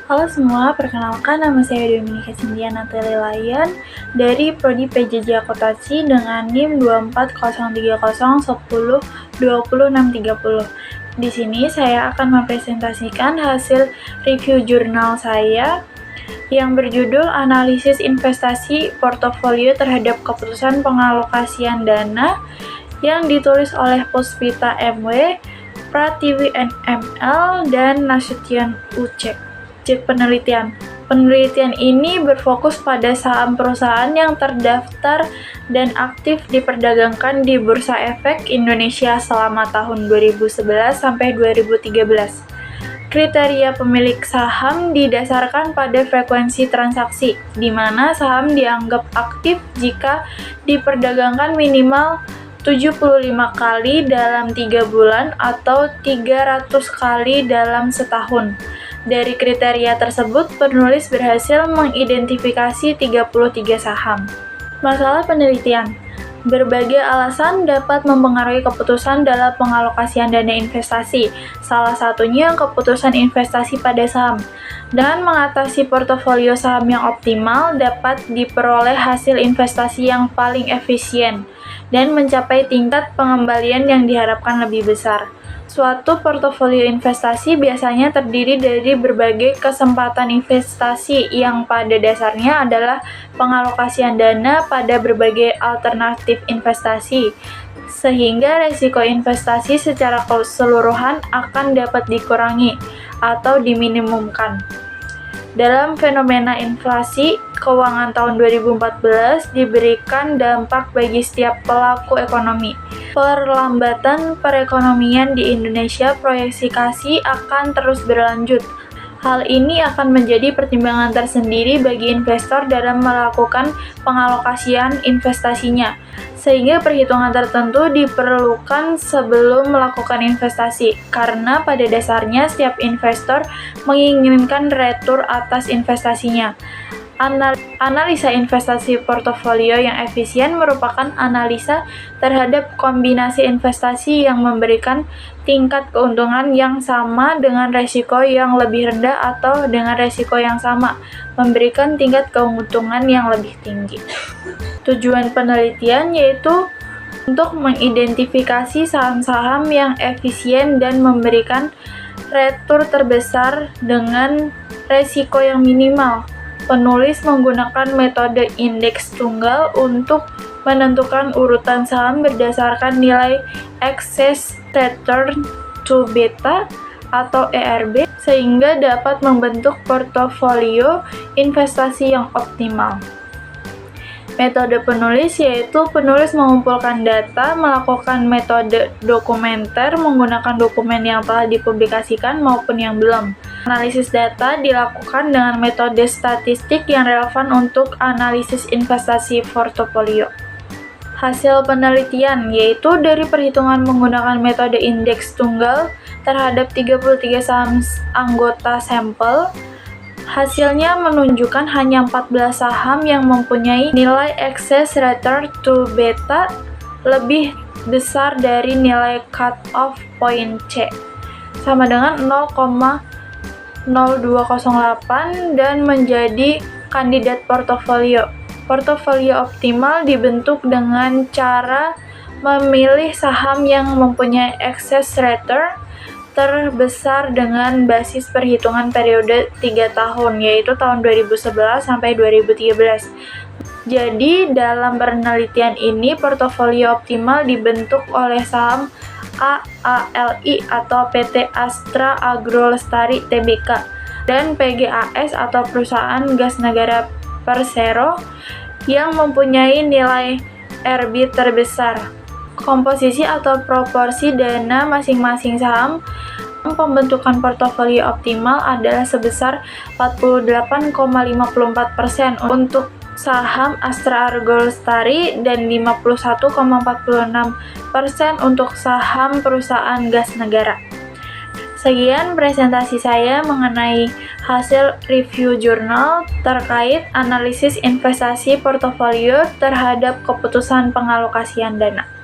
Halo semua, perkenalkan nama saya Dominika Cynthia Natalie Layan dari Prodi PJJ Akuntansi dengan NIM 2403010200630. Di sini saya akan mempresentasikan hasil review jurnal saya yang berjudul Analisis Investasi Portofolio Terhadap Keputusan Pengalokasian Dana yang ditulis oleh Puspita MW, Pratiwi NML, dan Nasution UC. Penelitian ini berfokus pada saham perusahaan yang terdaftar dan aktif diperdagangkan di Bursa Efek Indonesia selama tahun 2011 sampai 2013. Kriteria pemilik saham didasarkan pada frekuensi transaksi, di mana saham dianggap aktif jika diperdagangkan minimal 75 kali dalam 3 bulan atau 300 kali dalam setahun. Dari kriteria tersebut, penulis berhasil mengidentifikasi 33 saham. Masalah penelitian. Berbagai alasan dapat mempengaruhi keputusan dalam pengalokasian dana investasi, salah satunya keputusan investasi pada saham. Dengan mengatasi portofolio saham yang optimal, dapat diperoleh hasil investasi yang paling efisien dan mencapai tingkat pengembalian yang diharapkan lebih besar. Suatu portofolio investasi biasanya terdiri dari berbagai kesempatan investasi yang pada dasarnya adalah pengalokasian dana pada berbagai alternatif investasi, sehingga risiko investasi secara keseluruhan akan dapat dikurangi atau diminimumkan. Dalam fenomena inflasi keuangan tahun 2014 diberikan dampak bagi setiap pelaku ekonomi. Perlambatan perekonomian di Indonesia proyeksi akan terus berlanjut. Hal ini akan menjadi pertimbangan tersendiri bagi investor dalam melakukan pengalokasian investasinya, sehingga perhitungan tertentu diperlukan sebelum melakukan investasi, karena pada dasarnya setiap investor menginginkan retur atas investasinya. Analisa investasi portofolio yang efisien merupakan analisa terhadap kombinasi investasi yang memberikan tingkat keuntungan yang sama dengan risiko yang lebih rendah atau dengan risiko yang sama, memberikan tingkat keuntungan yang lebih tinggi. Tujuan penelitian yaitu untuk mengidentifikasi saham-saham yang efisien dan memberikan retur terbesar dengan risiko yang minimal. Penulis menggunakan metode indeks tunggal untuk menentukan urutan saham berdasarkan nilai excess return to beta atau ERB, sehingga dapat membentuk portofolio investasi yang optimal. Metode penulis yaitu penulis mengumpulkan data, melakukan metode dokumenter menggunakan dokumen yang telah dipublikasikan maupun yang belum. Analisis data dilakukan dengan metode statistik yang relevan untuk analisis investasi portofolio. Hasil penelitian yaitu dari perhitungan menggunakan metode indeks tunggal terhadap 33 saham anggota sampel. Hasilnya menunjukkan hanya 14 saham yang mempunyai nilai excess return to beta lebih besar dari nilai cut-off point C, sama dengan 0,0208 dan menjadi kandidat portofolio. Portofolio optimal dibentuk dengan cara memilih saham yang mempunyai excess return terbesar dengan basis perhitungan periode 3 tahun, yaitu tahun 2011 sampai 2013. Jadi, dalam penelitian ini, portofolio optimal dibentuk oleh saham AALI atau PT Astra Agro Lestari Tbk dan PGAS atau Perusahaan Gas Negara Persero yang mempunyai nilai RB terbesar. Komposisi atau proporsi dana masing-masing saham pembentukan portofolio optimal adalah sebesar 48,54% untuk saham Astra Agro Lestari dan 51,46% untuk saham perusahaan gas negara. Sekian presentasi saya mengenai hasil review jurnal terkait analisis investasi portofolio terhadap keputusan pengalokasian dana.